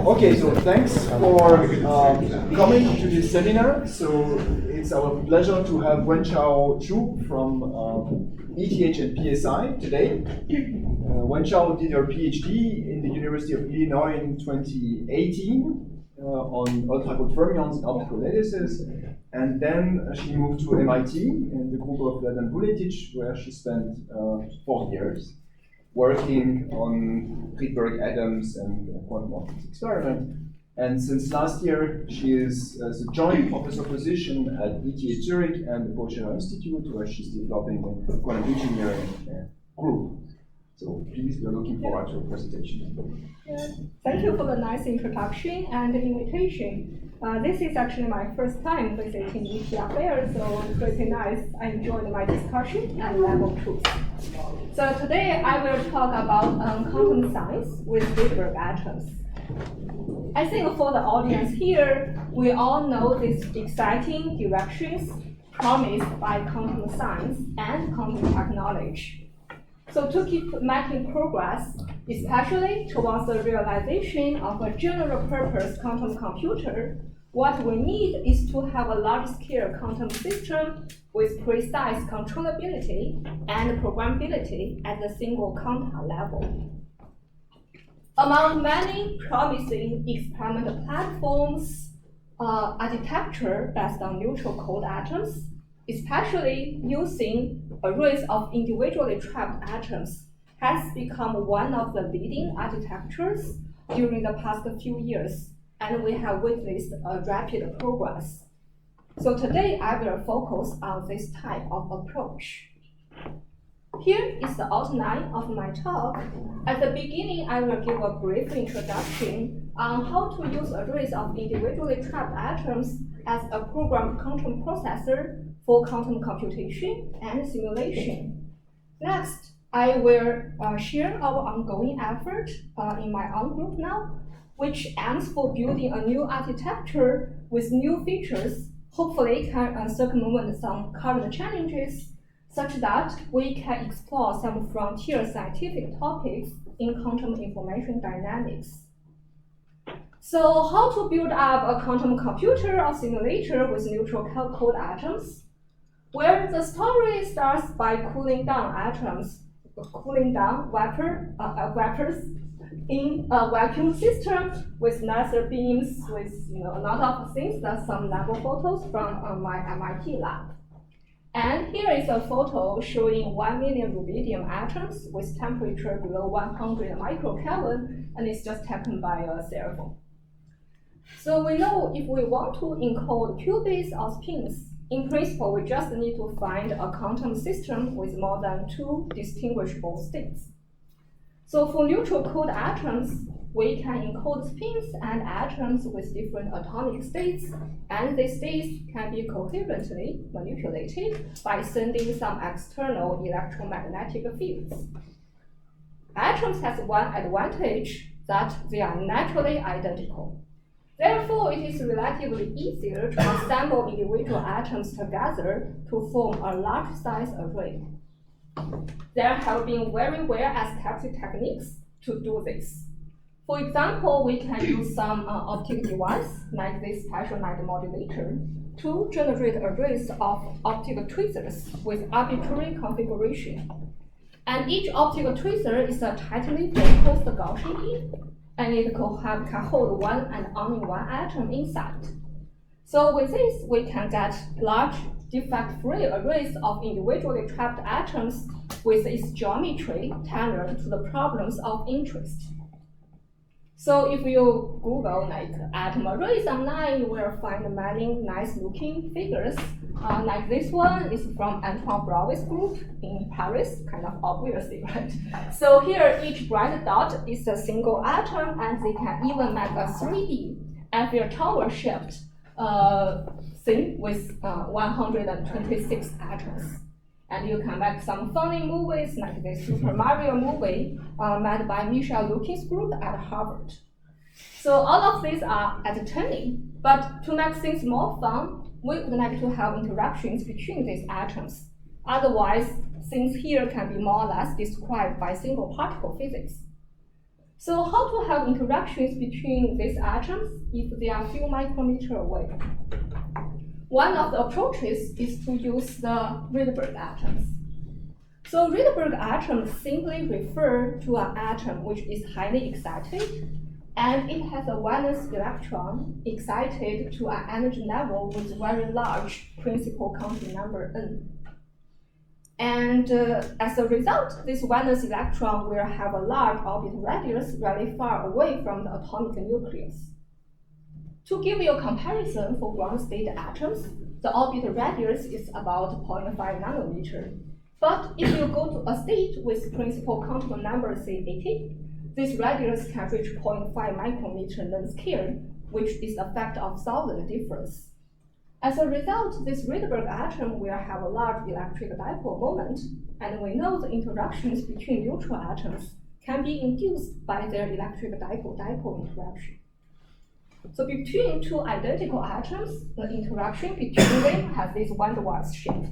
Okay, so thanks for coming to this seminar. So it's our pleasure to have Wenchao Xu from ETH and PSI today. Wenchao did her PhD in the University of Illinois in 2018 on ultra-cold fermions and optical lattices. And then she moved to MIT in the group of Vladan Vuletic, where she spent 4 years working on Rydberg atoms and quantum optics experiment. And since last year, she is a joint professor position at ETH Zurich and the Porsche Institute, where she's developing a quantum engineering group. So please, we're looking forward to your presentation. Yeah. Thank you for the nice introduction and the invitation. This is actually my first time visiting EPFL, so it's pretty nice. I enjoyed my discussion and level 2. So today I will talk about quantum science with Rydberg atoms. I think for the audience here, we all know these exciting directions promised by quantum science and quantum technology. So to keep making progress, especially towards the realization of a general purpose quantum computer, what we need is to have a large-scale quantum system with precise controllability and programmability at the single quanta level. Among many promising experimental platforms, architecture based on neutral cold atoms, especially using arrays of individually trapped atoms, has become one of the leading architectures during the past few years, and we have witnessed a rapid progress. So today I will focus on this type of approach. Here is the outline of my talk. At the beginning, I will give a brief introduction on how to use arrays of individually trapped atoms as a programmed quantum processor for quantum computation and simulation. Next, I will share our ongoing effort in my own group now, which aims for building a new architecture with new features, hopefully can circumvent some current challenges, such that we can explore some frontier scientific topics in quantum information dynamics. So how to build up a quantum computer or simulator with neutral cold atoms? Well, the story starts by cooling down atoms, cooling down vapors in a vacuum system with laser beams, with a lot of things. That's some lab photos from my MIT lab. And here is a photo showing 1 million rubidium atoms with temperature below 100 microkelvin, and it's just taken by a cell phone. So we know if we want to encode qubits or spins, in principle, we just need to find a quantum system with more than 2 distinguishable states. So for neutral cold atoms, we can encode spins and atoms with different atomic states, and these states can be coherently manipulated by sending some external electromagnetic fields. Atoms has one advantage, that they are naturally identical. Therefore, it is relatively easier to assemble individual atoms together to form a large-size array. There have been very well-established techniques to do this. For example, we can use some optic device, like this special light modulator, to generate arrays of optical tweezers with arbitrary configuration. And each optical tweezer is a tightly focused Gaussian beam, and it can hold one and only one atom inside. So with this, we can get large defect-free arrays of individually trapped atoms with its geometry tailored to the problems of interest. So if you Google atom arrays online, you will find many nice-looking figures. Like this one is from Antoine Brouwer's group in Paris, kind of obviously, right? So here, each bright dot is a single atom, and they can even make a 3D Eiffel Tower-shaped thing with 126 atoms. And you can make some funny movies like the Super Mario movie made by Michel Lukin's group at Harvard. So all of these are entertaining, but to make things more fun, we would like to have interactions between these atoms. Otherwise, things here can be more or less described by single particle physics. So how to have interactions between these atoms if they are a few micrometers away? One of the approaches is to use the Rydberg atoms. So Rydberg atoms simply refer to an atom which is highly excited, and it has a valence electron excited to an energy level with very large principal quantum number n. And as a result, this valence electron will have a large orbital radius really far away from the atomic nucleus. To give you a comparison for ground state atoms, the orbital radius is about 0.5 nanometer. But if you go to a state with principal quantum number, say 80, this radius can reach 0.5 micrometer length scale, which is a factor of 1,000 difference. As a result, this Rydberg atom will have a large electric dipole moment, and we know the interactions between neutral atoms can be induced by their electric dipole-dipole interaction. So between two identical atoms, the interaction between them has this van der Waals shape.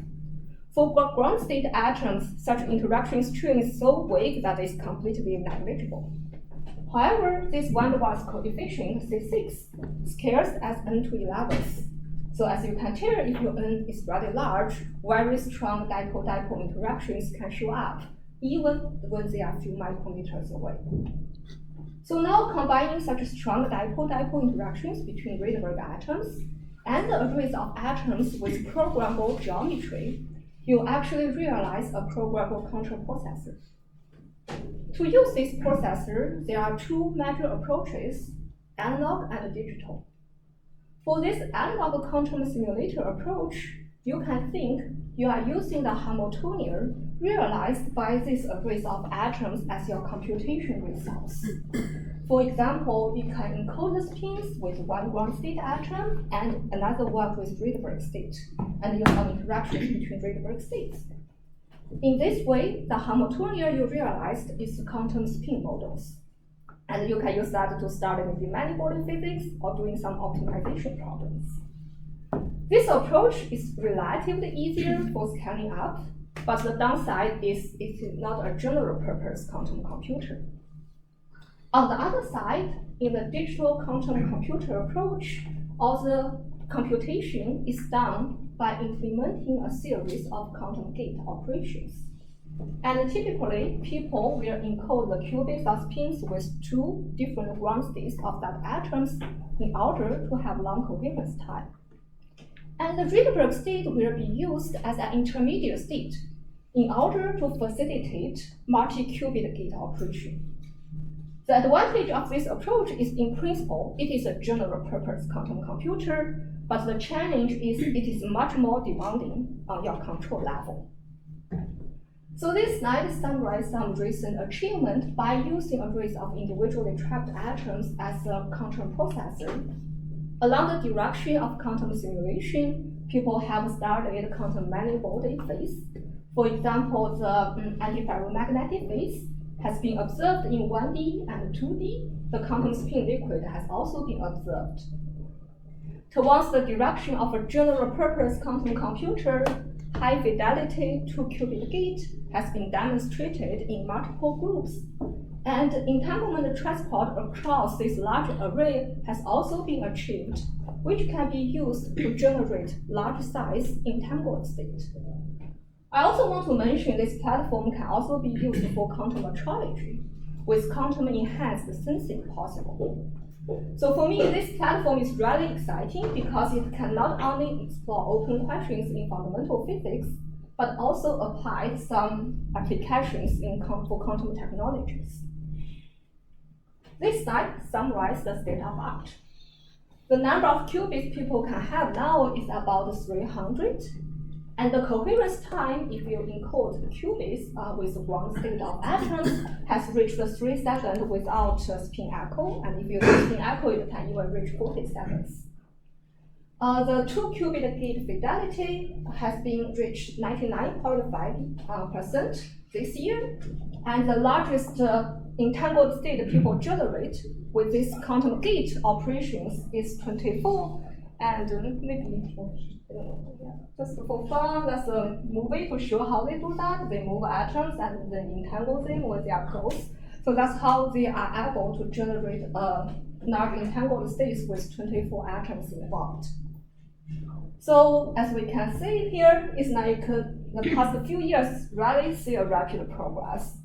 For ground state atoms, such interaction string is so weak that it's completely negligible. However, this van der Waals coefficient, C6, scales as n to 11th. So as you can tell, if your n is rather large, very strong dipole-dipole interactions can show up, even when they are a few micrometers away. So now combining such strong dipole-dipole interactions between Rydberg atoms and the arrays of atoms with programmable geometry, you actually realize a programmable control processor. To use this processor, there are two major approaches, analog and digital. For this analog quantum simulator approach, you can think you are using the Hamiltonian realized by these arrays of atoms as your computation resource. For example, you can encode the spins with one ground state atom and another one with Rydberg state, and you have interactions between Rydberg states. In this way, the Hamiltonian you realized is quantum spin models. And you can use that to start maybe manifold physics or doing some optimization problems. This approach is relatively easier for scaling up, but the downside is it is not a general purpose quantum computer. On the other side, in the digital quantum computer approach, all the computation is done by implementing a series of quantum gate operations. And typically, people will encode the qubits of spins with two different ground states of that atoms in order to have long coherence time. And the Rydberg state will be used as an intermediate state in order to facilitate multi-qubit gate operation. The advantage of this approach is, in principle, it is a general-purpose quantum computer, but the challenge is it is much more demanding on your control level. So this slide summarizes some recent achievement by using arrays of individually trapped atoms as a quantum processor. Along the direction of quantum simulation, people have started quantum manifolding phase. For example, the antiferromagnetic phase has been observed in 1D and 2D. The quantum spin liquid has also been observed. Towards the direction of a general-purpose quantum computer, high-fidelity two-qubit gate has been demonstrated in multiple groups, and entanglement transport across this large array has also been achieved, which can be used to generate large-size entangled state. I also want to mention this platform can also be used for quantum metrology, with quantum-enhanced sensing possible. So for me, this platform is really exciting because it can not only explore open questions in fundamental physics, but also apply some applications for quantum technologies. This slide summarizes the state of art. The number of qubits people can have now is about 300, and the coherence time, if you encode the qubits with the ground state of atoms, has reached 3 seconds without spin echo, and if you do spin echo, it can even reach 40 seconds. The two-qubit gate fidelity has been reached 99.5% this year, and the largest entangled state people generate with this quantum gate operations is 24, and maybe just for fun, that's a movie to show how they do that. They move atoms and then entangle them when they are close. So that's how they are able to generate large entangled states with 24 atoms involved. So as we can see here, it's like the past few years really see a rapid progress,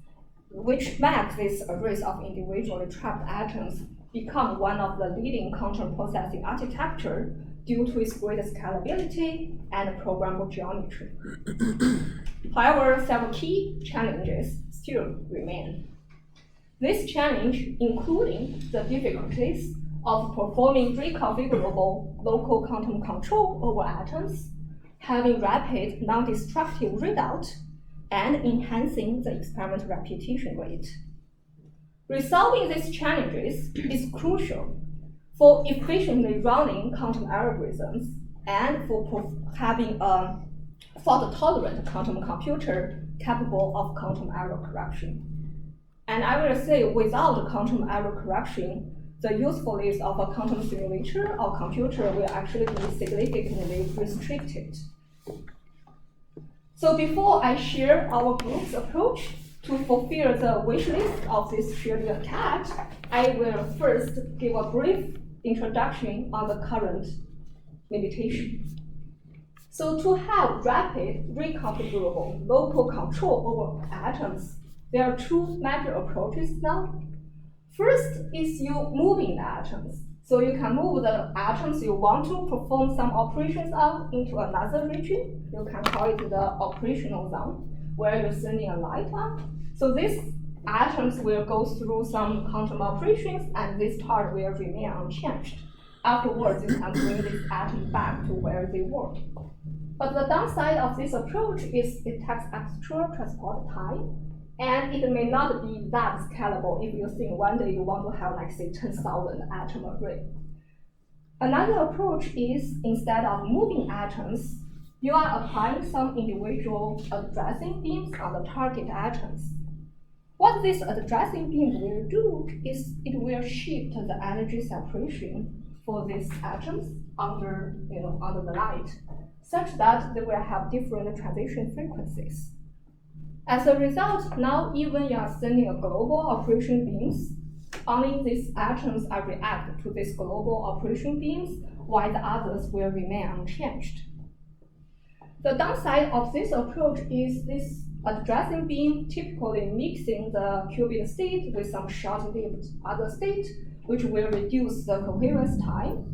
which makes this arrays of individually trapped atoms become one of the leading quantum processing architecture due to its great scalability and programmable geometry. However, several key challenges still remain. This challenge, including the difficulties of performing reconfigurable local quantum control over atoms, having rapid non-destructive readout, and enhancing the experiment repetition rate. Resolving these challenges is crucial for efficiently running quantum algorithms and for having a fault-tolerant quantum computer capable of quantum error correction. And I will say, without quantum error correction, the usefulness of a quantum simulator or computer will actually be significantly restricted. So before I share our group's approach to fulfill the wish list of this shared cat, I will first give a brief introduction on the current limitation. So to have rapid, reconfigurable local control over atoms, there are two major approaches now. First is you moving the atoms. So you can move the atoms you want to perform some operations on into another region. You can call it the operational zone, where you're sending a light on. So these atoms will go through some quantum operations, and this part will remain unchanged. Afterwards, you can bring this atom back to where they were. But the downside of this approach is it takes extra transport time, and it may not be that scalable if you think one day you want to have, like, say, 10,000 atom array. Another approach is, instead of moving atoms, you are applying some individual addressing beams on the target atoms. What this addressing beam will do is it will shift the energy separation for these atoms under the light, such that they will have different transition frequencies. As a result, now even you are sending a global operation beams, only these atoms are react to these global operation beams, while the others will remain unchanged. The downside of this approach is this addressing beam typically mixing the qubit state with some short-lived other state, which will reduce the coherence time,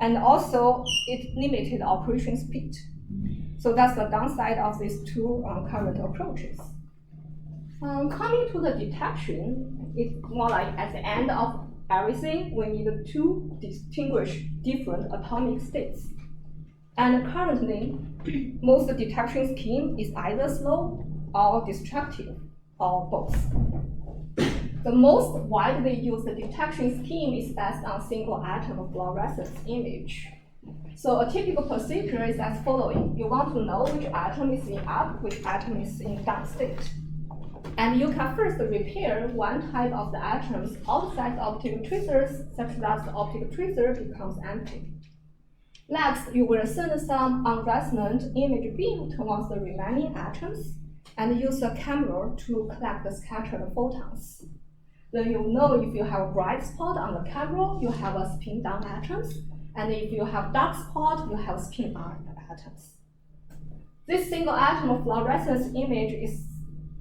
and also it limited operation speed. So that's the downside of these two current approaches. Coming to the detection, it's more like at the end of everything, we need to distinguish different atomic states. And currently, most detection scheme is either slow or destructive, or both. The most widely used detection scheme is based on single atom fluorescence image. So a typical procedure is as following. You want to know which atom is in up, which atom is in down state. And you can first repair one type of the atoms outside the optical tracers such that the optical tracer becomes empty. Next, you will send some unresonant image beam towards the remaining atoms and use a camera to collect the scattered photons. Then you know if you have a bright spot on the camera, you have a spin down atoms, and if you have dark spot, you have spin up atoms. This single atom fluorescence image is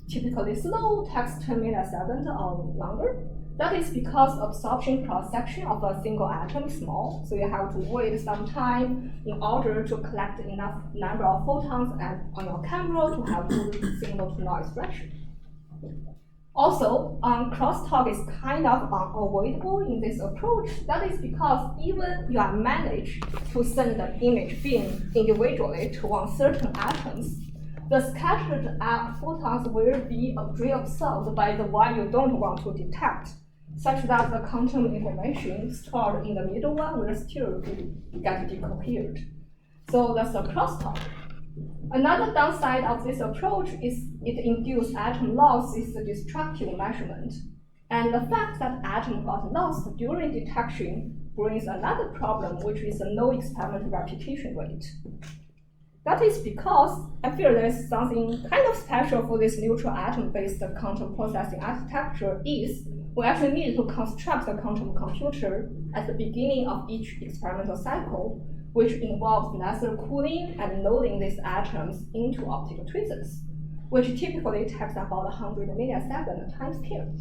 typically slow, takes 10 milliseconds or longer. That is because absorption cross-section of a single atom is small, so you have to wait some time in order to collect enough number of photons on your camera to have good signal-to-noise ratio. Also, crosstalk is kind of unavoidable in this approach. That is because even you are managed to send the image beam individually to one certain atoms, the scattered photons will be reabsorbed by the one you don't want to detect, such that the quantum information stored in the middle one will still get decohered. So that's a crosstalk. Another downside of this approach is it induces atom loss is a destructive measurement. And the fact that atom got lost during detection brings another problem, which is a low experiment repetition rate. That is because I feel there's something kind of special for this neutral atom-based quantum processing architecture is we actually need to construct the quantum computer at the beginning of each experimental cycle, which involves necessary cooling and loading these atoms into optical tweezers, which typically takes about 100 millisecond timescale.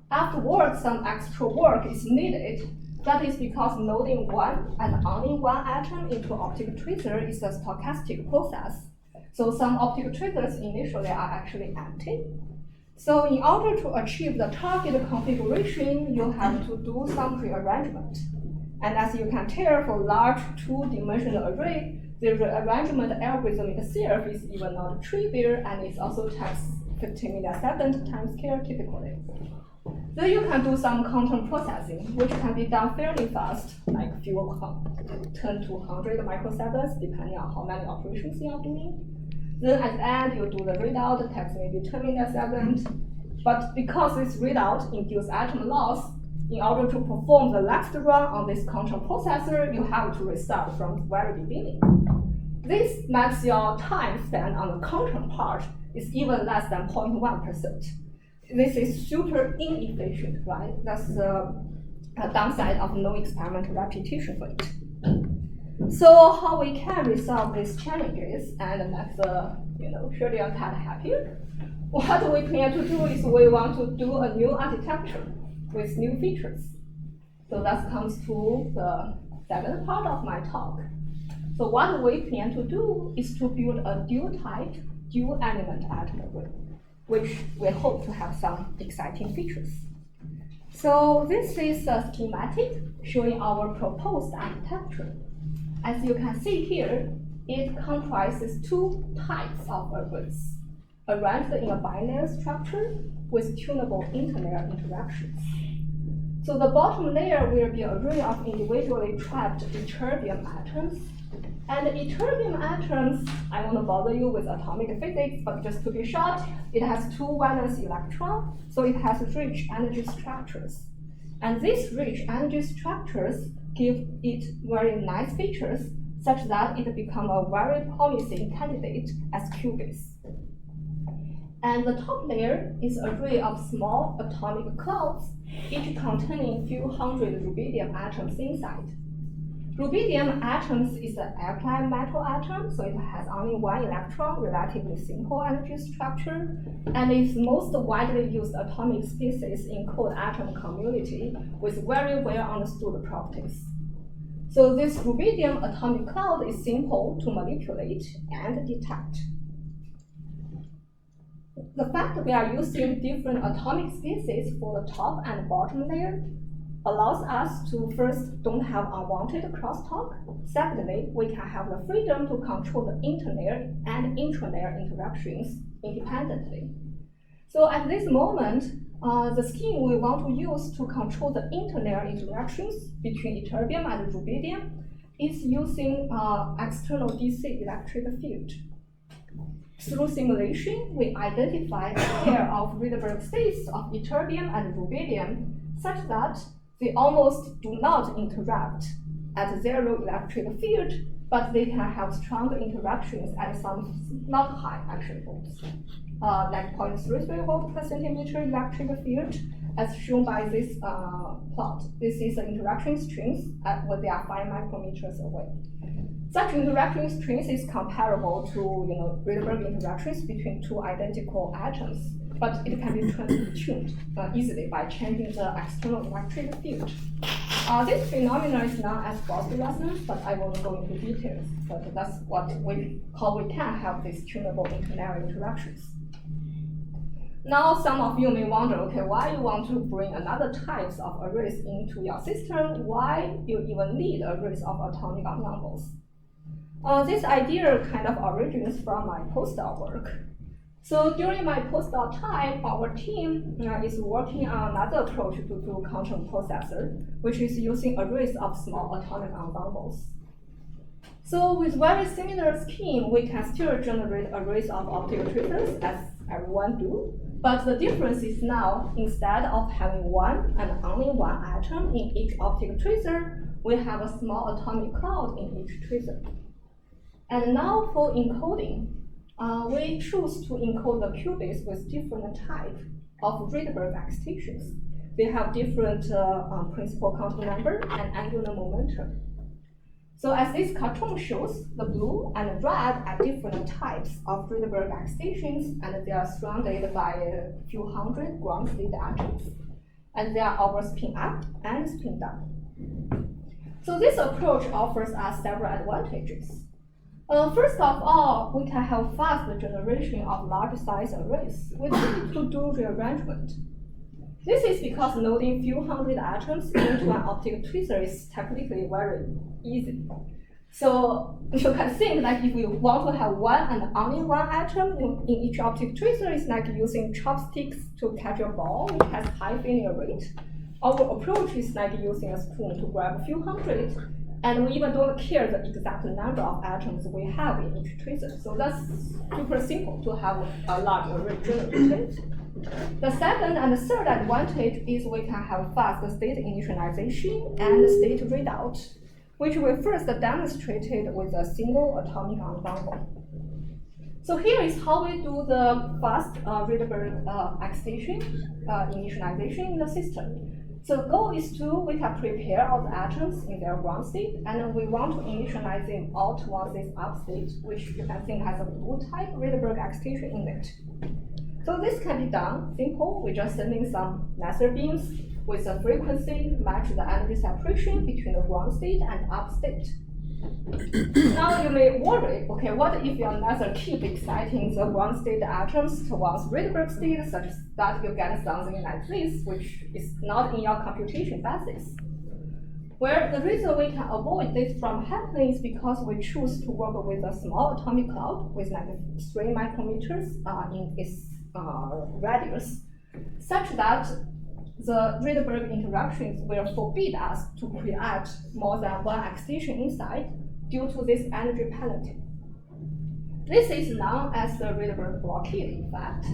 Afterwards, some extra work is needed. That is because loading one and only one atom into optical tweezer is a stochastic process. So some optical tweezers initially are actually empty. So in order to achieve the target configuration, you have to do some rearrangement. And as you can tell, for large two-dimensional array, the rearrangement algorithm itself is even not trivial, and it also takes 15 millisecond timescale typically. Then you can do some quantum processing, which can be done fairly fast, like 10 to 100 microseconds, depending on how many operations you are doing. Then at the end, you do the readout, it takes maybe 10 milliseconds. But because this readout induces atom loss, in order to perform the next run on this quantum processor, you have to restart from the very beginning. This makes your time spent on the quantum part is even less than 0.1%. This is super inefficient, right? That's the downside of no experimental repetition for it. So how we can resolve these challenges and make the Shirley cat happier? What we plan to do is we want to do a new architecture with new features. So that comes to the second part of my talk. So what we plan to do is to build a dual-type, dual-element atom array, which we hope to have some exciting features. So this is a schematic showing our proposed architecture. As you can see here, it comprises two types of arrays, arranged in a binary structure with tunable interlayer interactions. So the bottom layer will be an array of individually trapped ytterbium atoms. And ytterbium atoms, I won't bother you with atomic physics, but just to be short, it has two valence electrons, so it has rich energy structures. And these rich energy structures give it very nice features, such that it becomes a very promising candidate as qubits. And the top layer is an array of small atomic clouds, each containing a few hundred rubidium atoms inside. Rubidium atoms is an alkaline metal atom, so it has only one electron, relatively simple energy structure, and is the most widely used atomic species in cold atom community with very well understood properties. So this rubidium atomic cloud is simple to manipulate and detect. The fact that we are using different atomic species for the top and bottom layer allows us to first don't have unwanted crosstalk. Secondly, we can have the freedom to control the interlayer and intralayer interactions independently. So at this moment, the scheme we want to use to control the interlayer interactions between ytterbium and rubidium is using external DC electric field. Through simulation, we identify a pair of Rydberg states of ytterbium and rubidium such that they almost do not interact at zero electric field, but they can have stronger interactions at some not high action volts, like 0.33 volt per centimeter electric field, as shown by this plot. This is the interaction strings when they are 5 micrometers away. Such interaction strings is comparable to Rydberg interactions between two identical atoms, but it can be tuned easily by changing the external electric field. This phenomenon is known as Gauss resonance, but I won't go into details. But that's how we can have these tunable interlayer interactions. Now, some of you may wonder, okay, why you want to bring another types of arrays into your system? Why you even need arrays of atomic ensembles? This idea kind of originates from my postdoc work. So during my postdoc time, our team is working on another approach to do quantum processor, which is using arrays of small atomic ensembles. So with very similar scheme, we can still generate arrays of optical tweezers as everyone do, but the difference is now, instead of having one and only one atom in each optical tweezer, we have a small atomic cloud in each tweezer. And now for encoding, we choose to encode the qubits with different type of Rydberg excitations. They have different principal quantum number and angular momentum. So as this cartoon shows, the blue and red are different types of Rydberg excitations, and they are surrounded by a few hundred ground state atoms. And they are our spin up and spin down. So this approach offers us several advantages. First of all, we can have fast generation of large size arrays without need to do rearrangement. This is because loading few hundred atoms into an optical tracer is technically very easy. So you can think like if we want to have one and only one atom in each optical tracer, it's like using chopsticks to catch a ball which has high failure rate. Our approach is like using a spoon to grab a few hundred, and we even don't care the exact number of atoms we have in each tracer. So that's super simple to have a large array generated. The second and third advantage is we can have fast state initialization and state readout, which we first demonstrated with a single atomic ensemble. So here is how we do the fast Rydberg excitation initialization in the system. So the goal is we can prepare all the atoms in their ground state, and we want to initialize them all towards this up state, which you can think has a blue type Rydberg excitation in it. So this can be done simple. We're just sending some laser beams with a frequency match the energy separation between the ground state and up state. Now you may worry, okay, what if your laser keep exciting the ground state atoms towards Rydberg state such that you get something like this, which is not in your computation basis? Well, the reason we can avoid this from happening is because we choose to work with a small atomic cloud with like 3 micrometers in its radius, such that the Rydberg interactions will forbid us to create more than one excitation inside due to this energy penalty. This is known as the Rydberg blockade effect.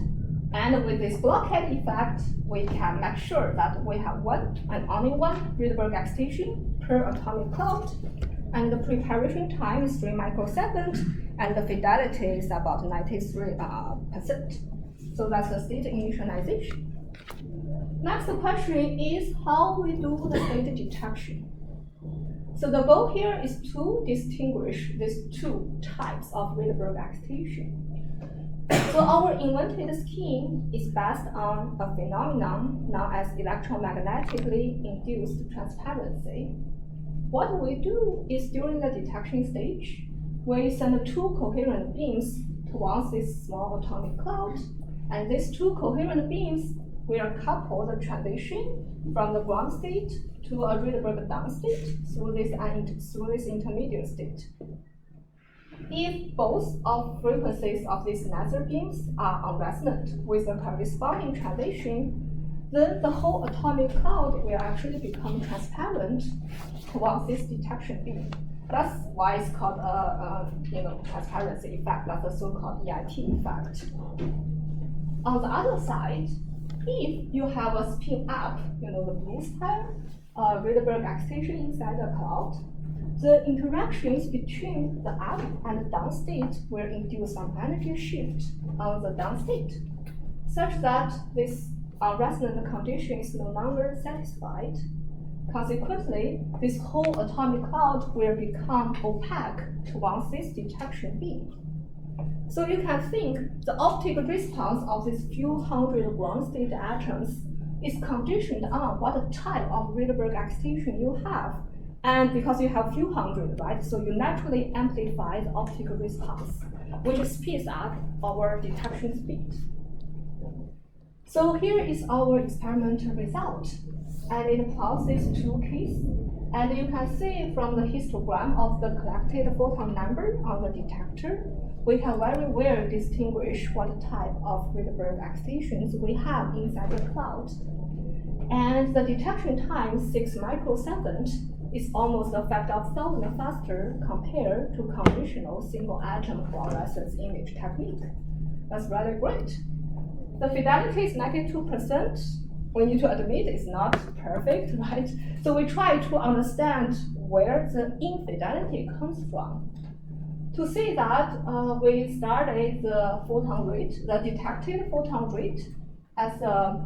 And with this blockade effect, we can make sure that we have one and only one Rydberg excitation per atomic cloud, and the preparation time is 3 microseconds, and the fidelity is about 93%. So that's the state initialization. Next question is how we do the state detection. So the goal here is to distinguish these two types of Rydberg excitation. So our invented scheme is based on a phenomenon known as electromagnetically induced transparency. What we do is during the detection stage, we send 2 coherent beams towards this small atomic cloud, and these 2 coherent beams will couple the transition from the ground state to a Rydberg down state through this intermediate state. If both of frequencies of these laser beams are unresonant with the corresponding transition, then the whole atomic cloud will actually become transparent towards this detection beam. That's why it's called a transparency effect. That's the so-called EIT effect. On the other side, if you have a spin up, the blue style Rydberg excitation inside the cloud, the interactions between the up and the down state will induce some energy shift on the down state, such that this unresonant condition is no longer satisfied. Consequently, this whole atomic cloud will become opaque towards this detection beam. So you can think the optical response of these few hundred ground state atoms is conditioned on what type of Rydberg excitation you have. And because you have few hundred, right, so you naturally amplify the optical response, which speeds up our detection speed. So here is our experimental result. And it plots these 2 cases. And you can see from the histogram of the collected photon number on the detector, we can very well distinguish what type of Rydberg excitations we have inside the cloud. And the detection time, 6 microseconds, is almost a factor of 1,000 faster compared to conventional single atom fluorescence image technique. That's really great. The fidelity is 92%. We need to admit it's not perfect, right? So we try to understand where the infidelity comes from. To see that, we started the photon rate, the detected photon rate, as a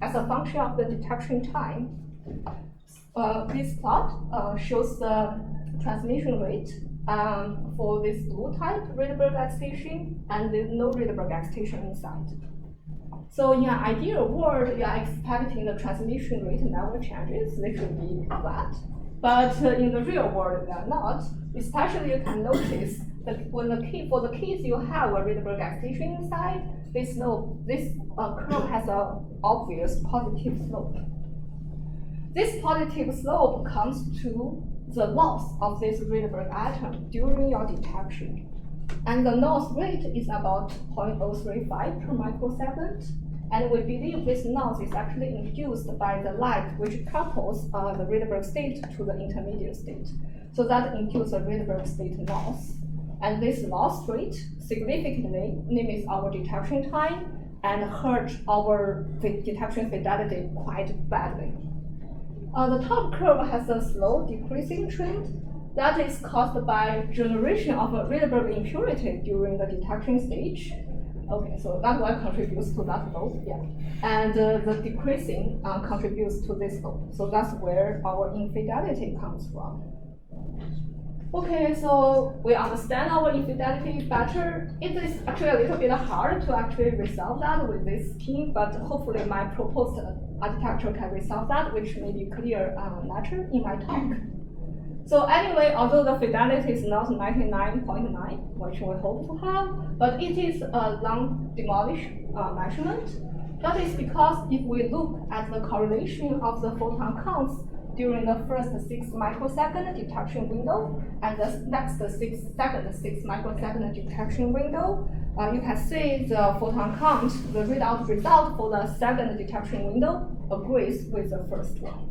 as a function of the detection time. This plot shows the transmission rate for this blue type Rydberg excitation and the no Rydberg excitation inside. So in an ideal world, you are expecting the transmission rate never changes. They should be flat. But in the real world, they are not. Especially, you can notice that for the case you have a Rydberg excitation inside, this curve has an obvious positive slope. This positive slope comes to the loss of this Rydberg atom during your detection. And the loss rate is about 0.035 per microsecond. And we believe this loss is actually induced by the light which couples the Rydberg state to the intermediate state. So that induces a Rydberg state loss. And this loss rate significantly limits our detection time and hurt our detection fidelity quite badly. The top curve has a slow decreasing trend that is caused by generation of a Rydberg impurity during the detection stage. Okay, so that one contributes to that slope, yeah. And the decreasing contributes to this slope. So that's where our infidelity comes from. Okay, so we understand our infidelity better. It is actually a little bit hard to actually resolve that with this scheme, but hopefully my proposed architecture can resolve that, which may be clear later in my talk. So anyway, although the fidelity is not 99.9, which we hope to have, but it is a non-demolished measurement. That is because if we look at the correlation of the photon counts during the first 6 microsecond detection window and the next 6 microsecond detection window, you can see the photon count, the readout result for the second detection window agrees with the first one.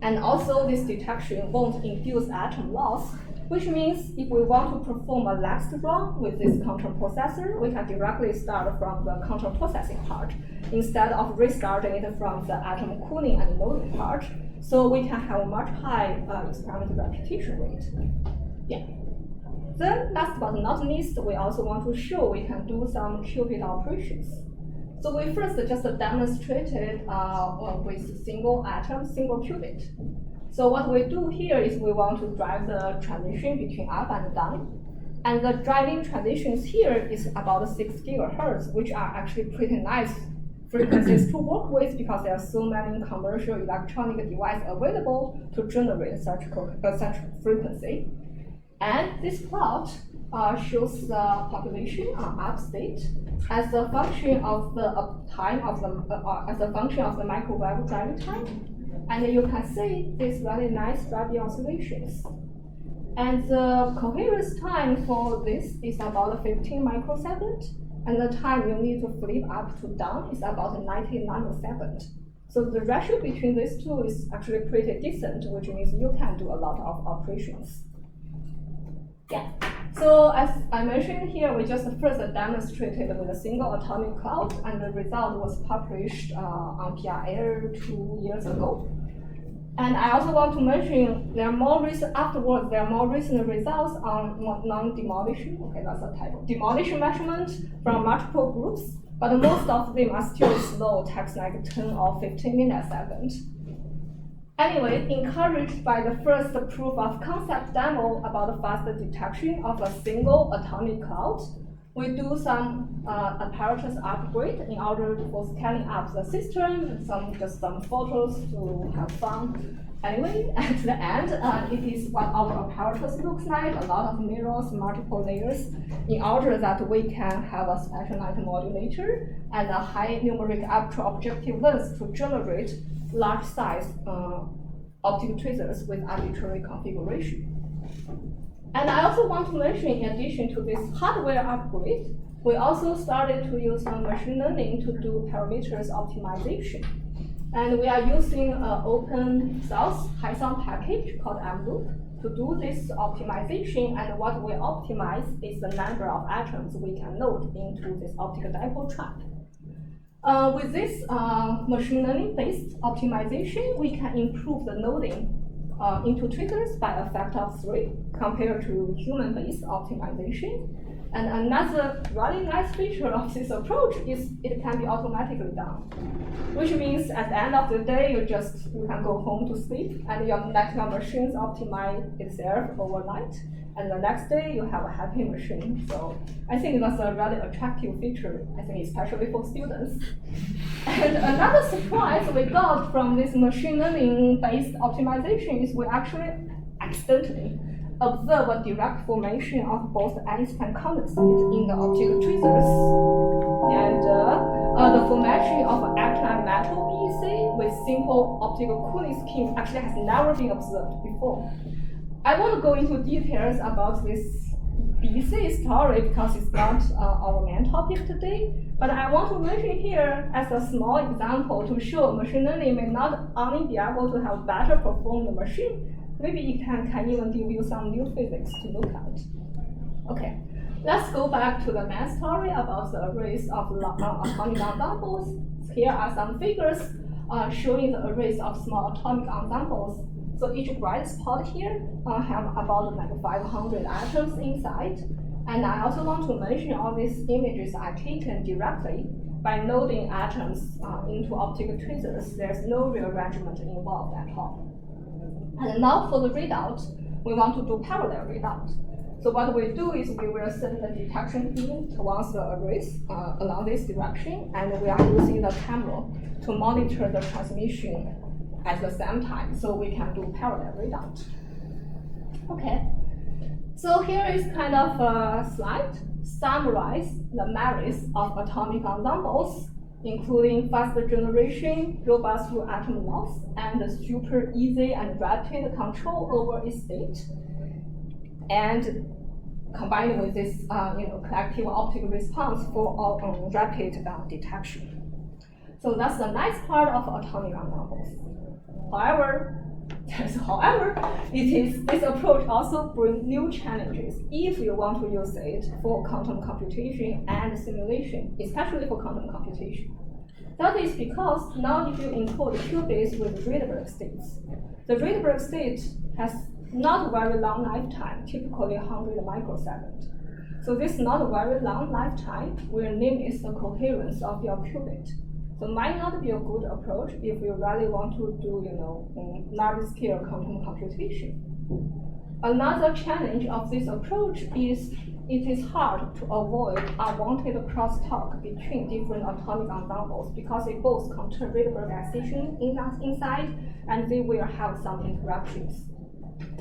And also this detection won't induce atom loss, which means if we want to perform a next run with this control processor, we can directly start from the control processing part instead of restarting it from the atom cooling and loading part. So we can have a much higher experimental repetition rate. Yeah. Then last but not least, we also want to show we can do some qubit operations. So we first just demonstrated with single atom, single qubit. So what we do here is we want to drive the transition between up and down. And the driving transitions here is about 6 gigahertz, which are actually pretty nice frequencies to work with because there are so many commercial electronic devices available to generate such frequency. And this plot shows the population upstate as a function of the time of the as a function of the microwave driving time, and you can see these very nice driving oscillations. And the coherence time for this is about 15 microseconds, and the time you need to flip up to down is about 90 nanoseconds. So the ratio between these two is actually pretty decent, which means you can do a lot of operations. Yeah. So as I mentioned here, we just first demonstrated with a single atomic cloud, and the result was published on PRL 2 years ago. And I also want to mention there are more recent results on non-demolition. Okay, that's a typo. Demolition measurement from multiple groups, but most of them are still slow, takes like 10 or 15 milliseconds. Anyway, encouraged by the first proof of concept demo about the faster detection of a single atomic cloud, we do some apparatus upgrade in order for scaling up the system, just some photos to have fun. Anyway, at the end, it is what our apparatus looks like, a lot of mirrors, multiple layers, in order that we can have a special light modulator and a high numeric aperture objective lens to generate large size optical tweezers with arbitrary configuration. And I also want to mention, in addition to this hardware upgrade, we also started to use some machine learning to do parameters optimization. And we are using an open source Python package called mLoop to do this optimization. And what we optimize is the number of atoms we can load into this optical dipole trap. With this machine learning-based optimization, we can improve the loading into triggers by a factor of 3 compared to human-based optimization. And another really nice feature of this approach is it can be automatically done, which means at the end of the day, you can go home to sleep and your machines optimize itself overnight. And the next day, you have a happy machine. So I think that's a really attractive feature, I think especially for students. And another surprise we got from this machine learning-based optimization is we actually accidentally observe a direct formation of both ice and condensate in the optical tweezers. And the formation of alkaline metal BEC with simple optical cooling scheme actually has never been observed before. I want to go into details about this BEC story because it's not our main topic today, but I want to mention here as a small example to show machine learning may not only be able to have better perform the machine, maybe it can even give you some new physics to look at. Okay, let's go back to the main story about the arrays of atomic ensembles. Here are some figures showing the arrays of small atomic ensembles. So each bright spot here have about like 500 atoms inside. And I also want to mention all these images are taken directly by loading atoms into optical tweezers. There's no rearrangement involved at all. And now for the readout, we want to do parallel readout. So what we do is we will send the detection beam towards the arrays along this direction, and we are using the camera to monitor the transmission at the same time, so we can do parallel readout. Okay, so here is kind of a slide summarize the merits of atomic ensembles, including faster generation, robust to atom loss, and super easy and rapid control over its state, and combined with this collective optical response for rapid detection. So that's the nice part of atomic ensembles. However, this approach also brings new challenges if you want to use it for quantum computation and simulation, especially for quantum computation. That is because now if you encode qubits with Rydberg states, the Rydberg state has not very long lifetime, typically 100 microseconds. So this not very long lifetime will limit the coherence of your qubit. So it might not be a good approach if you really want to do, large-scale quantum computation. Another challenge of this approach is it is hard to avoid unwanted crosstalk between different atomic ensembles because they both contain Rydberg excitation inside, and they will have some interruptions.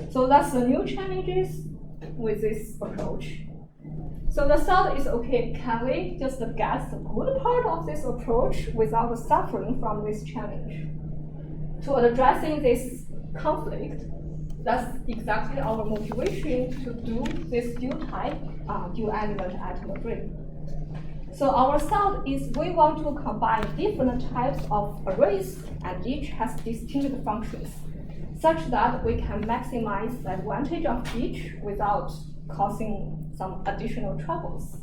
So that's the new challenges with this approach. So the thought is, okay, can we just get the good part of this approach without suffering from this challenge? To addressing this conflict, that's exactly our motivation to do this dual-type, dual-element atom array. So our thought is we want to combine different types of arrays, and each has distinct functions, such that we can maximize the advantage of each without causing some additional troubles.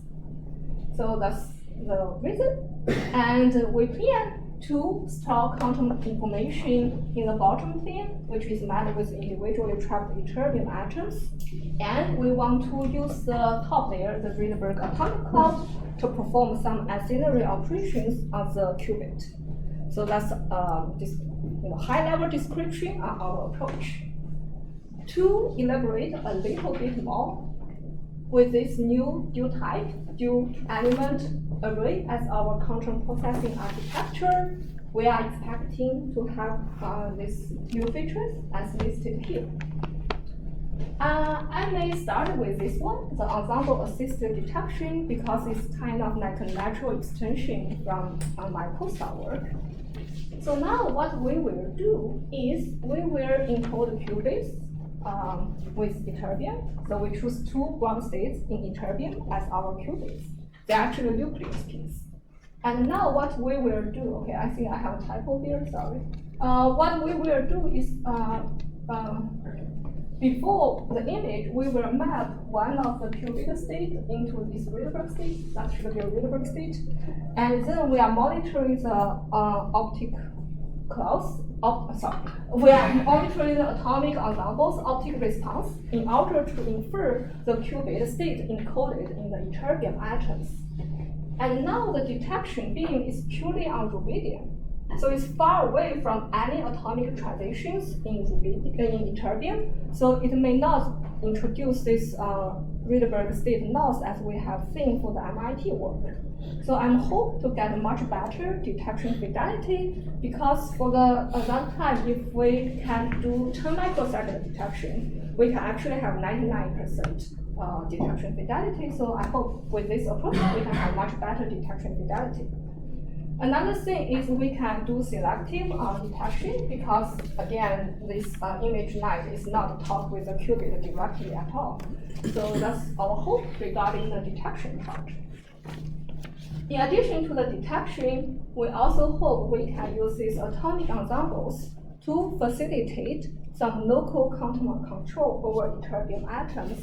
So that's the reason. And we plan to store quantum information in the bottom plane, which is met with individually trapped ytterbium atoms. And we want to use the top layer, the Rydberg atomic cloud, to perform some ancillary operations on the qubit. So that's this high-level description of our approach. To elaborate a little bit more, with this new dual-type, dual-element array as our quantum processing architecture, we are expecting to have these new features as listed here. I may start with this one, the ensemble-assisted detection, because it's kind of like a natural extension from my postdoc work. So now what we will do is we will encode qubits with ytterbium. So we choose 2 ground states in ytterbium as our qubits. They're actually nucleus pins. And now what we will do, okay, I think I have a typo here, sorry. What we will do is, before the image, we will map one of the qubit state into this Rydberg state. That should be a Rydberg state. And then we are monitoring the optic clouds we are monitoring the atomic ensemble's optic response in order to infer the qubit state encoded in the ytterbium atoms. And now the detection beam is purely on rubidium. So it's far away from any atomic transitions in ytterbium, so it may not introduce this Rydberg state loss as we have seen for the MIT work. So I'm hope to get much better detection fidelity, because for that time, if we can do 10 microsecond detection, we can actually have 99% detection fidelity. So I hope with this approach, we can have much better detection fidelity. Another thing is we can do selective detection, because again, this image light is not taught with the qubit directly at all. So that's our hope regarding the detection part. In addition to the detection, we also hope we can use these atomic ensembles to facilitate some local quantum control over ytterbium atoms.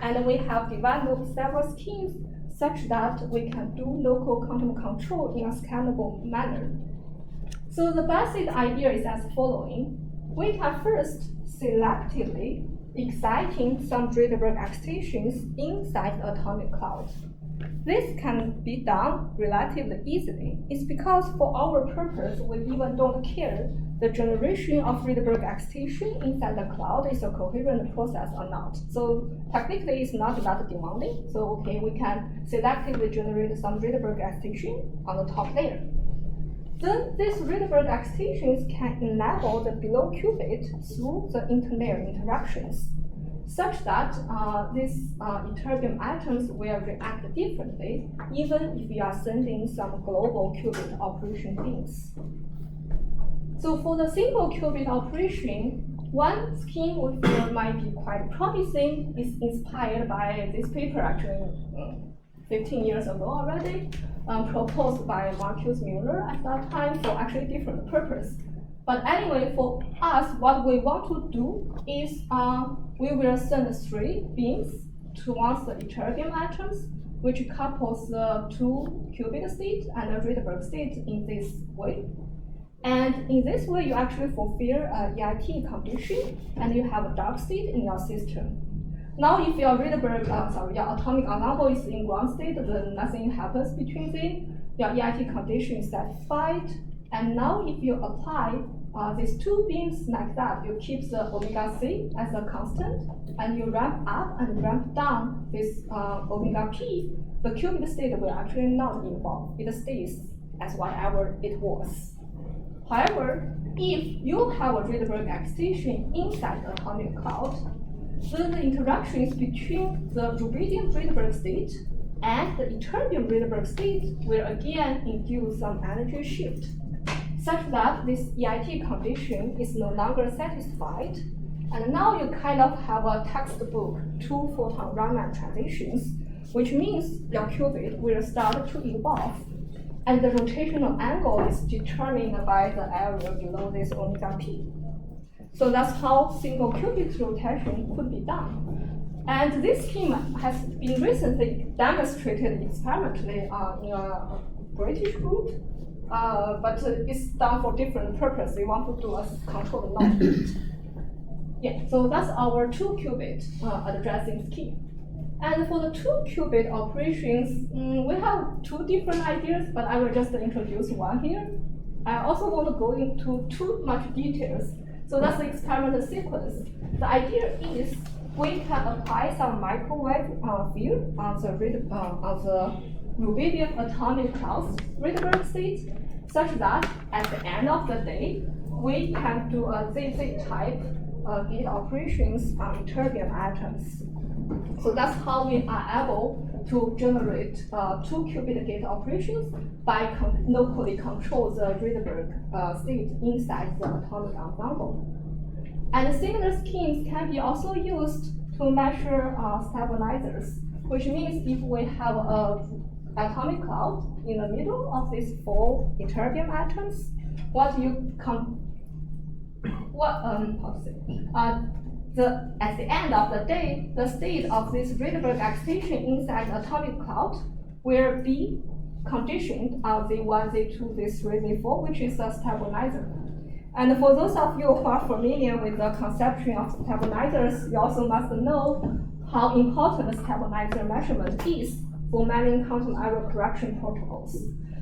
And we have developed several schemes such that we can do local quantum control in a scalable manner. So the basic idea is as following. We can first selectively exciting some Rydberg excitations inside the atomic cloud. This can be done relatively easily. It's because for our purpose, we even don't care the generation of Rydberg excitation inside the cloud is a coherent process or not. So technically, it's not that demanding. So okay, we can selectively generate some Rydberg excitation on the top layer. Then these Rydberg excitations can enable the below qubit through the interlayer interactions, such that these ytterbium atoms will react differently, even if we are sending some global qubit operation beams. So for the single qubit operation, one scheme we feel might be quite promising is inspired by this paper actually 15 years ago already, proposed by Marcus Müller at that time for actually different purpose. But anyway, for us, what we want to do is we will send 3 beams towards the ytterbium atoms, which couples the 2 qubit states and a Rydberg state in this way. And in this way, you actually fulfill a EIT condition, and you have a dark state in your system. Now, if your Rydberg, your atomic ensemble is in ground state, then nothing happens between them. Your EIT condition is satisfied. And now, if you apply these 2 beams like that, you keep the omega c as a constant, and you ramp up and ramp down this omega p, the qubit state will actually not evolve. It stays as whatever it was. However, if you have a Rydberg excitation inside the atomic cloud, then the interactions between the rubidium Rydberg state and the ytterbium Rydberg state will again induce some energy shift, such that this EIT condition is no longer satisfied. And now you kind of have a textbook 2-photon Raman transitions, which means your qubit will start to evolve. And the rotational angle is determined by the area below this omega p. So that's how single qubit rotation could be done. And this scheme has been recently demonstrated experimentally in a British group, but it's done for different purpose. We want to do a controlled knot. Yeah, so that's our 2-qubit addressing scheme. And for the 2-qubit operations, we have 2 different ideas, but I will just introduce one here. I also want to go into too much details. So that's the experimental sequence. The idea is we can apply some microwave field on the rubidium atomic cloud Rydberg state, such that at the end of the day, we can do a ZZ type gate operations on ytterbium atoms. So that's how we are able to generate 2-qubit gate operations by locally control the Rydberg state inside the atomic ensemble. And similar schemes can be also used to measure stabilizers, which means if we have an atomic cloud in the middle of these 4 ytterbium atoms, at the end of the day, the state of this Rydberg excitation inside the atomic cloud will be conditioned on Z1, Z2, Z3, Z4, which is a stabilizer. And for those of you who are familiar with the conception of stabilizers, you also must know how important the stabilizer measurement is for many quantum error correction protocols.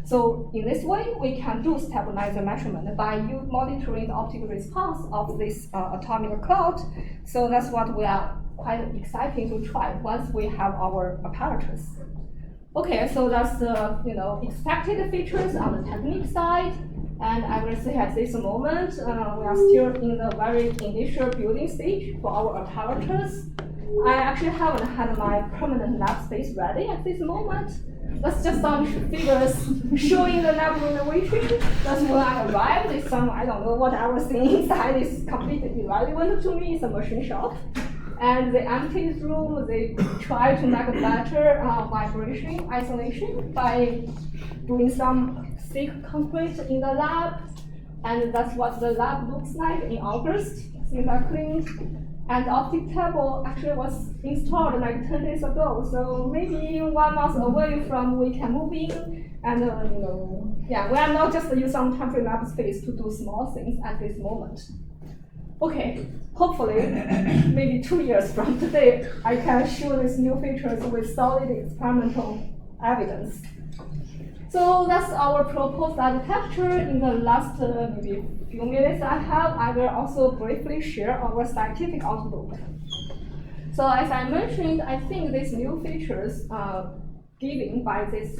So in this way, we can do stabilizer measurement by monitoring the optical response of this atomic cloud. So that's what we are quite excited to try once we have our apparatus. Okay, so that's the expected features on the technique side. And I will say at this moment, we are still in the very initial building stage for our apparatus. I actually haven't had my permanent lab space ready at this moment. That's just some figures showing the lab renovation. That's when I arrived. It's some, I don't know what I was seeing inside is completely irrelevant to me. It's a machine shop. And they empty this room. They try to make a better vibration isolation by doing some thick concrete in the lab. And that's what the lab looks like in August. Things are cleaned. And the optic table actually was installed like 10 days ago. So maybe 1 month away from we can move in. And we are not just use some temporary lab space to do small things at this moment. Okay, hopefully, maybe 2 years from today, I can show these new features with solid experimental evidence. So that's our proposed architecture. In the last maybe few minutes I have, I will also briefly share our scientific outlook. So as I mentioned, I think these new features given by this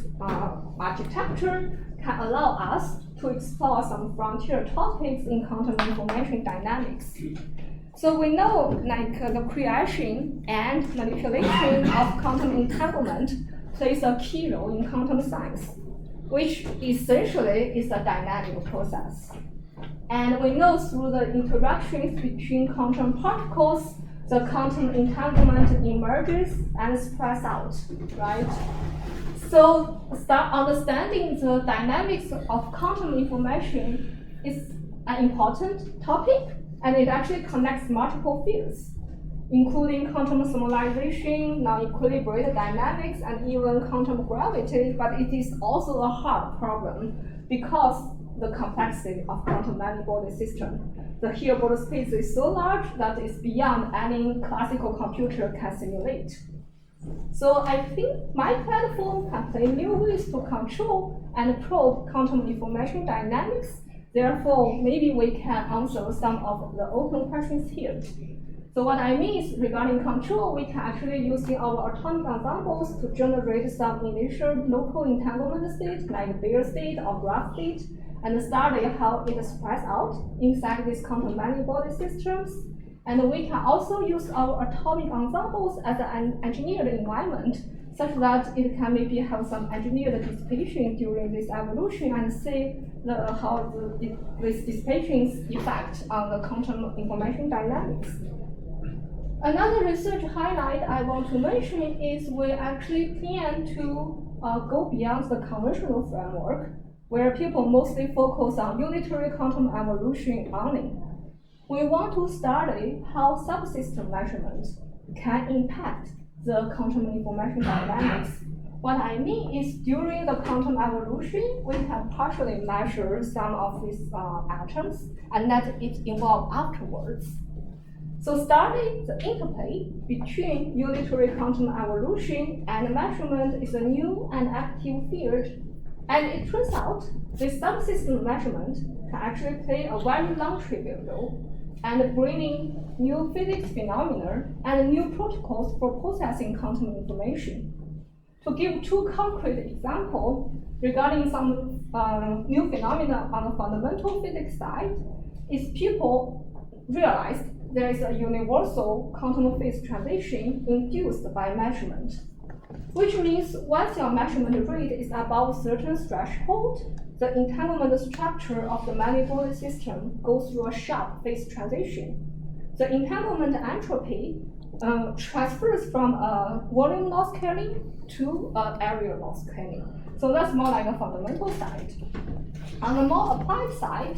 architecture can allow us to explore some frontier topics in quantum information dynamics. So we know the creation and manipulation of quantum entanglement plays a key role in quantum science, which essentially is a dynamic process. And we know through the interactions between quantum particles, the quantum entanglement emerges and spreads out, right? So start understanding the dynamics of quantum information is an important topic, and it actually connects multiple fields, including quantum thermalization, non-equilibrium dynamics, and even quantum gravity, but it is also a hard problem because the complexity of quantum many-body system. The Hilbert space is so large that it's beyond any classical computer can simulate. So I think my platform can play new ways to control and probe quantum information dynamics. Therefore, maybe we can answer some of the open questions here. So what I mean is, regarding control, we can actually use our atomic ensembles to generate some initial local entanglement state, like bare state or graph state, and study how it spreads out inside these quantum many-body systems. And we can also use our atomic ensembles as an engineered environment, such that it can maybe have some engineered dissipation during this evolution and see how this dissipation's effect on the quantum information dynamics. Another research highlight I want to mention is we actually plan to go beyond the conventional framework, where people mostly focus on unitary quantum evolution only. We want to study how subsystem measurements can impact the quantum information dynamics. What I mean is, during the quantum evolution, we can partially measure some of these atoms and let it evolve afterwards. So studying the interplay between unitary quantum evolution and measurement is a new and active field. And it turns out this subsystem measurement can actually play a very non-trivial role and bringing new physics phenomena and new protocols for processing quantum information. To give 2 concrete examples regarding some new phenomena on the fundamental physics side, is people realized there is a universal quantum phase transition induced by measurement, which means once your measurement rate is above a certain threshold, the entanglement structure of the many-body system goes through a sharp phase transition. The entanglement entropy transfers from a volume loss scaling to an area loss scaling. So that's more like a fundamental side. On the more applied side,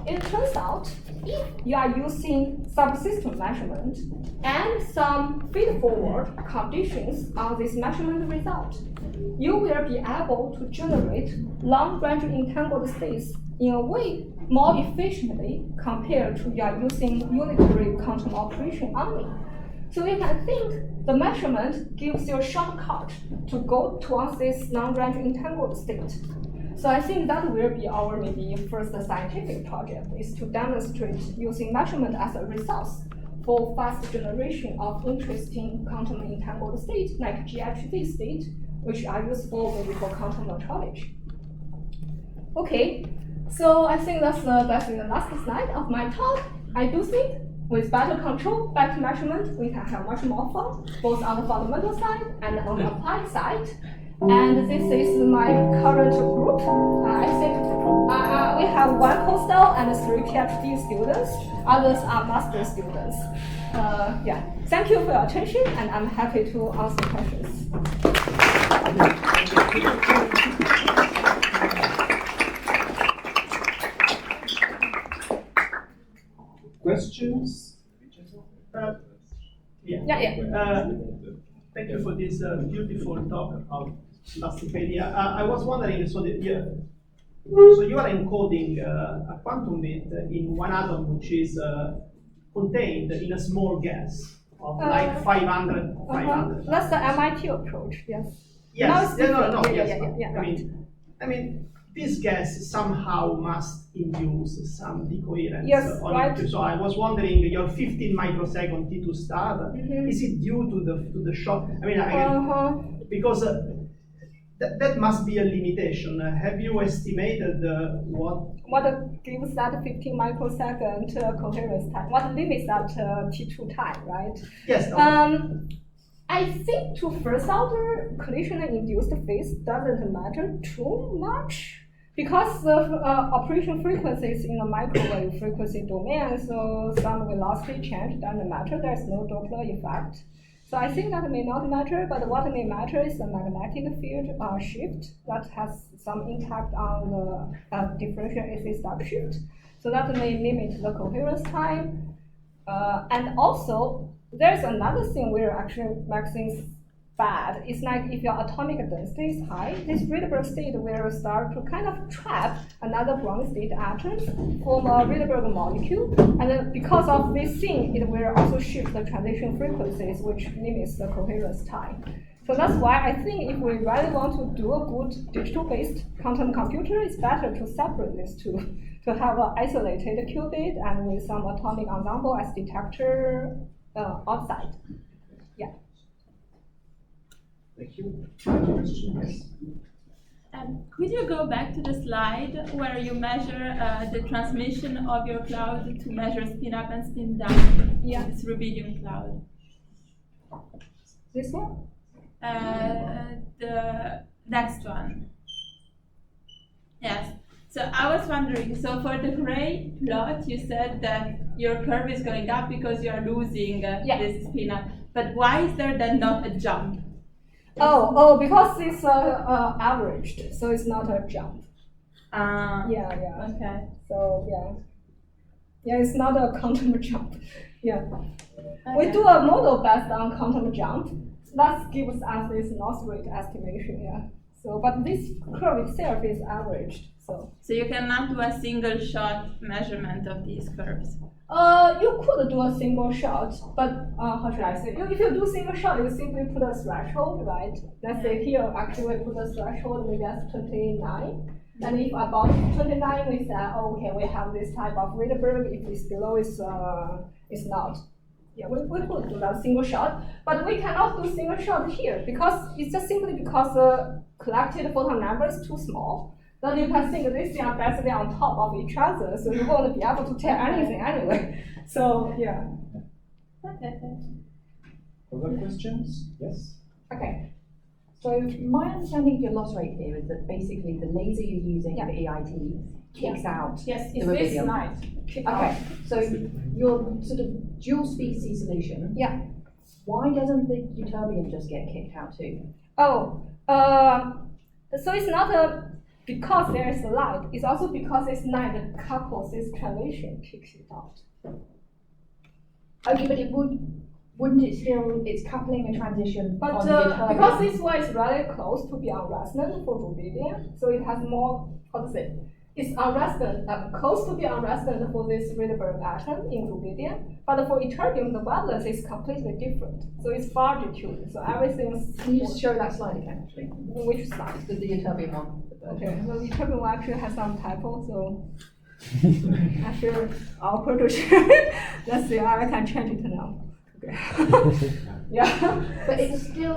it turns out if you are using subsystem measurement and some feed-forward conditions on this measurement result, you will be able to generate long-range entangled states in a way more efficiently compared to you are using unitary quantum operation only. So you can think the measurement gives you a shortcut to go towards this non-range entangled state. So I think that will be our maybe first scientific project, is to demonstrate using measurement as a resource for fast generation of interesting quantum entangled states like GHZ state, which are useful maybe for quantum metrology. Okay, so I think that's the last slide of my talk. I do think with better control, better measurement, we can have much more fun, both on the fundamental side and on the applied side. And this is my current group. I think we have 1 postdoc and 3 PhD students. Others are master students. Yeah, thank you for your attention, and I'm happy to answer questions. Questions? Thank you for this beautiful talk of Lastipedia. I was wondering, so you are encoding a quantum bit in one atom, which is contained in a small gas of like 500. That's the MIT approach, yes. Yes. Yeah, I mean, this gas somehow must induce some decoherence. Yes, right. So I was wondering, your 15 microsecond T2 star, is it due to the shock? I mean, because that must be a limitation. Have you estimated what gives that 15 microsecond coherence time? What limits that T2 time, right? Yes. I think to first order collision-induced phase doesn't matter too much because the operation frequencies in the microwave frequency domain, so some velocity change doesn't matter. There's no Doppler effect. So I think that may not matter, but what may matter is the magnetic field shift that has some impact on the differential AC step shift. So that may limit the coherence time. And also, there's another thing where actually makes things bad. It's like if your atomic density is high, this Rydberg state will start to kind of trap another ground state atom from a Rydberg molecule. And then because of this thing, it will also shift the transition frequencies, which limits the coherence time. So that's why I think if we really want to do a good digital-based quantum computer, it's better to separate these two, to have an isolated qubit and with some atomic ensemble as detector outside. Yeah. Thank you. Question? Yes. Could you go back to the slide where you measure the transmission of your cloud to measure spin up and spin down? Yeah. This rubidium cloud. This one? The next one. Yes. So I was wondering, so for the gray plot, you said that your curve is going up because you are losing this spin up. But why is there then not a jump? Oh, because it's averaged, so it's not a jump. Yeah. Okay. So yeah, it's not a quantum jump. Yeah. Okay. We do a model based on quantum jump. That gives us this loss rate estimation. Yeah. So, but this curve itself is averaged. So you cannot do a single shot measurement of these curves. You could do a single shot, but how should I say? If you do single shot, you simply put a threshold, right? Let's say here, actually, we put a threshold maybe as 29. And if above 29, we say, oh, okay, we have this type of Rydberg. If it's below, it's not. Yeah, we could do that single shot, but we cannot do single shot here because it's just simply because the collected photon number is too small. Then you can think these are basically on top of each other, so you won't be able to tell anything anyway. So yeah. Okay. Other questions? Yes. Okay. So my understanding of your loss rate here is that basically the laser you're using for EIT kicks out Yes, the it's this rubidium. night. Okay. So your sort of dual species solution. Yeah. Why doesn't the ytterbium just get kicked out too? So it's not because there is light. It's also because this light that couples this transition kicks it out. Okay, but wouldn't it still, it's coupling a transition But on the ytterbium? because this one is really close to be on resonance for rubidium, so it has more, how to say, It's unresident, close to be unresident for this Rydberg atom in rubidium, but for ytterbium, the valence is completely different. So it's far detoured. So everything's. Can you just show that slide again, actually? Which slide? The ytterbium one. Okay, well, the ytterbium one actually has some typo, so actually awkward to share it. Let's see, I can change it now. Okay. Yeah. But it's still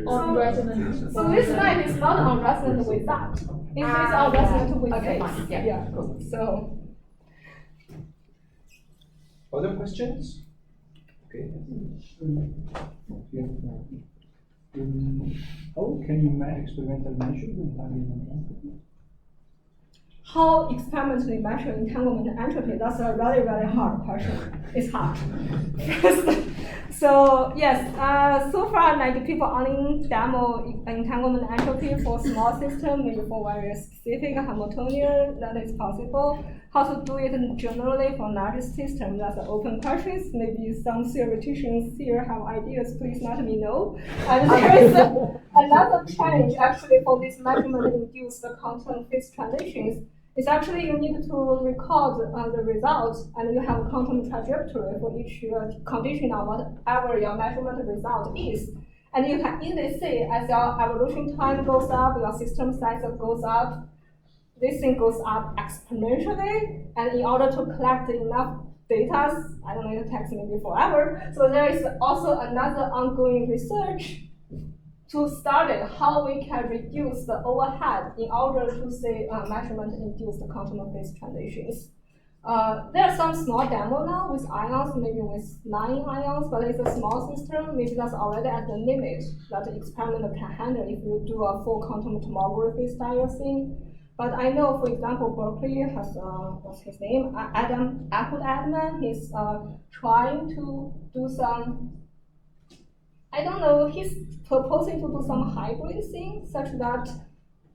on resonance. So this line is not on resonant with that. It is on resonant with okay, this. fine. Yeah, cool. So. Other questions? Okay. How can you make experimental measurement? How experimentally measure entanglement entropy? That's a really, really hard question. It's hard. So yes, so far like people only demo entanglement entropy for small system, maybe for very specific Hamiltonian, that is possible. How to do it generally for large system, that's an open question. Maybe some theoreticians here have ideas, please let me know. And there is another challenge actually for this measurement-induced quantum phase transitions. It's actually you need to record the results, and you have a quantum trajectory for each condition on whatever your measurement result is. And you can easily see as your evolution time goes up, your system size goes up, this thing goes up exponentially. And in order to collect enough data, I don't know, it takes maybe forever. So there is also another ongoing research to study how we can reduce the overhead in order to say measurement-induced quantum phase transitions. There are some small demo now with ions, maybe with 9 ions, but it's a small system. Maybe that's already at the limit that the experiment can handle if you do a full quantum tomography style thing. But I know, for example, Berkeley has, what's his name? Ahmed Adman. He's trying to do some, I don't know, he's proposing to do some hybrid thing such that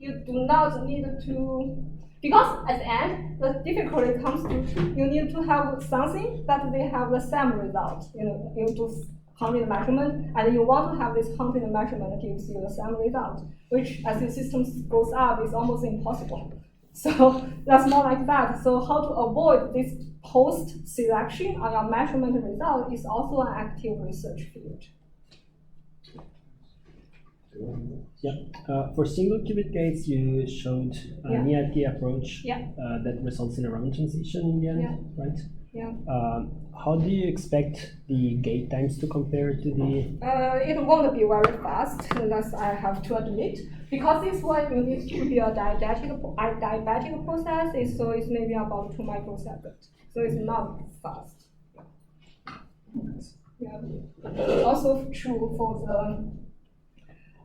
you do not need to, because at the end, the difficulty comes to, you need to have something that they have the same result. You do 100 measurement, and you want to have this 100 measurement that gives you the same result, which as your system goes up is almost impossible. So that's not like that. So how to avoid this post-selection on your measurement result is also an active research field. Yeah, for single qubit gates, you showed an EIT approach that results in a round transition in the end, right? Yeah. How do you expect the gate times to compare to the? It won't be very fast, unless I have to admit, because this one you need to be a diabetic process, so it's maybe about 2 microseconds. So it's not fast. Yeah. Also true for the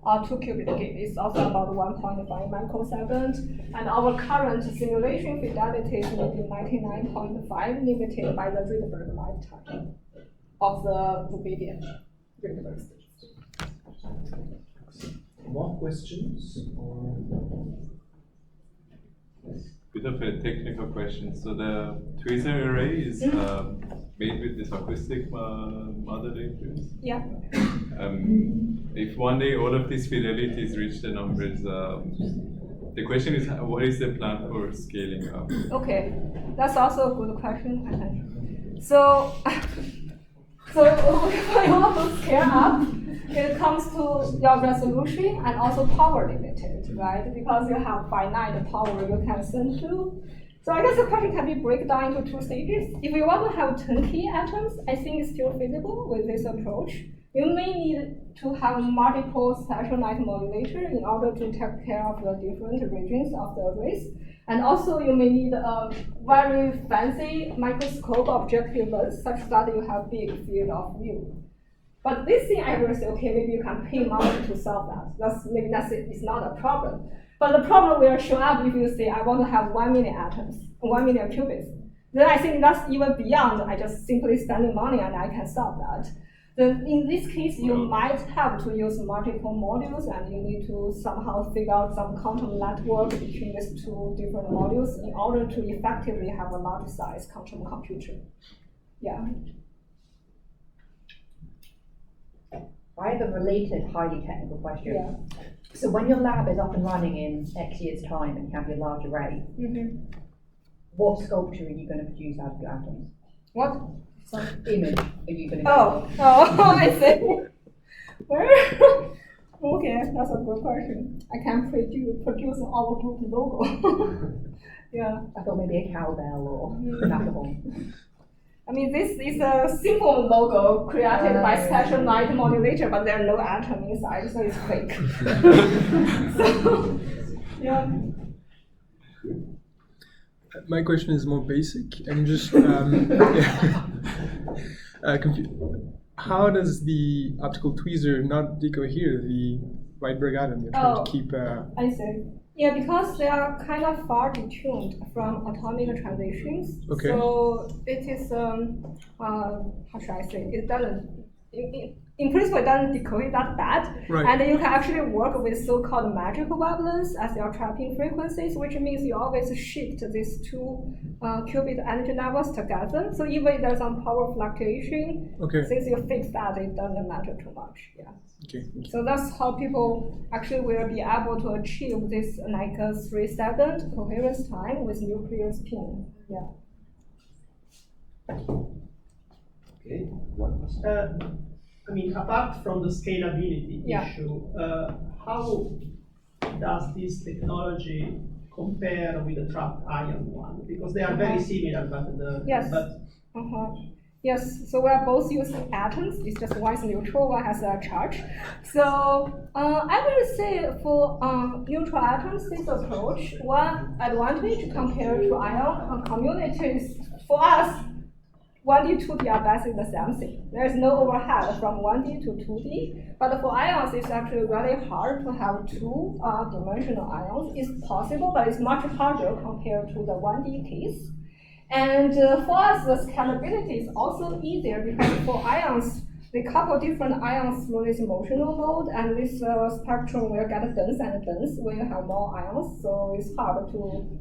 2-qubit gate is also about 1.5 microseconds, and our current simulation fidelity is maybe 99.5, limited by the Rydberg lifetime of the rubidium Rydberg states. More questions? Bit of a technical question. So the tweezer array is made with this acoustic modeling. Yeah. If one day all of these fidelities reach the numbers, the question is, what is the plan for scaling up? Okay, that's also a good question. So when you want to scale up, it comes to your resolution and also power limited, right? Because you have finite power you can send to. So I guess the question can be broken down into 2 stages. If you want to have 20 atoms, I think it's still feasible with this approach. You may need to have multiple special night modulator in order to take care of the different regions of the arrays. And also you may need a very fancy microscope objective lens such that you have big field of view. But this thing I will say, okay, maybe you can pay money to solve that. Maybe it's not a problem. But the problem will show up if you say, I want to have 1 million atoms, 1 million qubits. Then I think that's even beyond I just simply spending money and I can solve that. Then in this case, you might have to use multiple modules and you need to somehow figure out some quantum network between these 2 different modules in order to effectively have a large size quantum computer. Yeah. I have a related highly technical question. Yeah. So when your lab is up and running in X years' time and you have your large array, what sculpture are you going to produce out of your atoms? What? What image are you going to I see. Where? Okay, that's a good question. I can produce our group logo. Yeah. I thought maybe a cowbell or matterhorn. I mean, this is a simple logo created by special light modulator, but there are no atom inside, so it's fake. So, yeah. My question is more basic. I'm just confused. How does the optical tweezer not decohere the Rydberg atom you're trying to keep? I see. Yeah, because they are kind of far detuned from atomic transitions. Okay. So it is, how should I say, it doesn't, in principle, it doesn't decohere that bad. Right. And you can actually work with so-called magical wavelengths as your trapping frequencies, which means you always shift these two qubit energy levels together. So even if there's some power fluctuation, since you fix that, it doesn't matter too much. Yeah. Okay. So that's how people actually will be able to achieve this like a 3-second coherence time with nuclear spin. Yeah. Okay. What? I mean, apart from the scalability issue, how does this technology compare with the trapped ion one? Because they are very similar, but the Yes, so we are both using atoms. It's just one is neutral, one has a charge. So I will say for neutral atoms, this approach, one advantage compared to ion communities, for us, 1D, 2D are basically the same thing. There is no overhead from 1D to 2D, but for ions, it's actually really hard to have two-dimensional ions. It's possible, but it's much harder compared to the 1D case. And for us, the scalability is also easier because for ions, they couple different ions through this motional mode, and this spectrum will get dense and dense when you have more ions, so it's hard to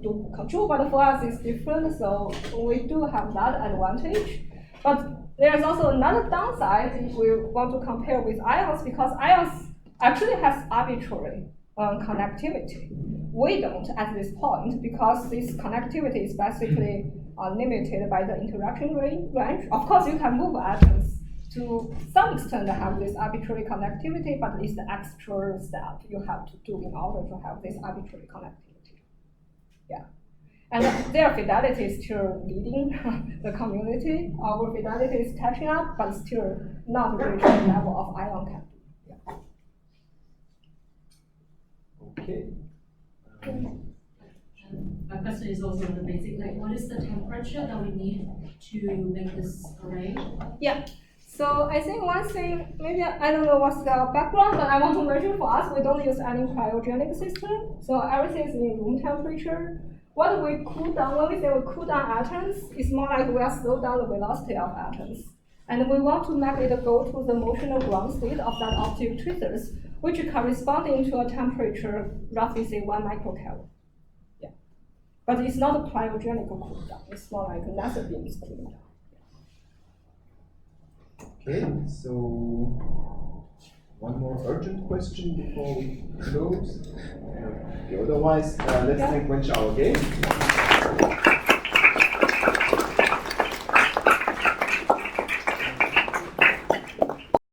do control, but for us it's different, so we do have that advantage. But there's also another downside if we want to compare with ions, because ions actually has arbitrary connectivity. We don't at this point, because this connectivity is basically limited by the interaction range. Of course, you can move atoms to some extent have this arbitrary connectivity, but it's the extra step you have to do in order to have this arbitrary connectivity. Yeah. And their fidelity is still leading the community. Our fidelity is catching up, but still not reaching the level of ion cap. Yeah. Okay. My question is also on the basic, like what is the temperature that we need to make this array? Yeah. So I think one thing, maybe I don't know what's the background, but I want to mention for us, we don't use any cryogenic system. So everything is in room temperature. What we cool down, when we say we cool down atoms, it's more like we are slow down the velocity of atoms. And we want to make it go to the motional ground state of that optic tweezers, which corresponding to a temperature roughly say 1 microkelvin. Yeah. But it's not a cryogenic cool down, it's more like laser beams cooling down. Okay, so one more urgent question before we close. Otherwise, let's thank Wenchao, okay?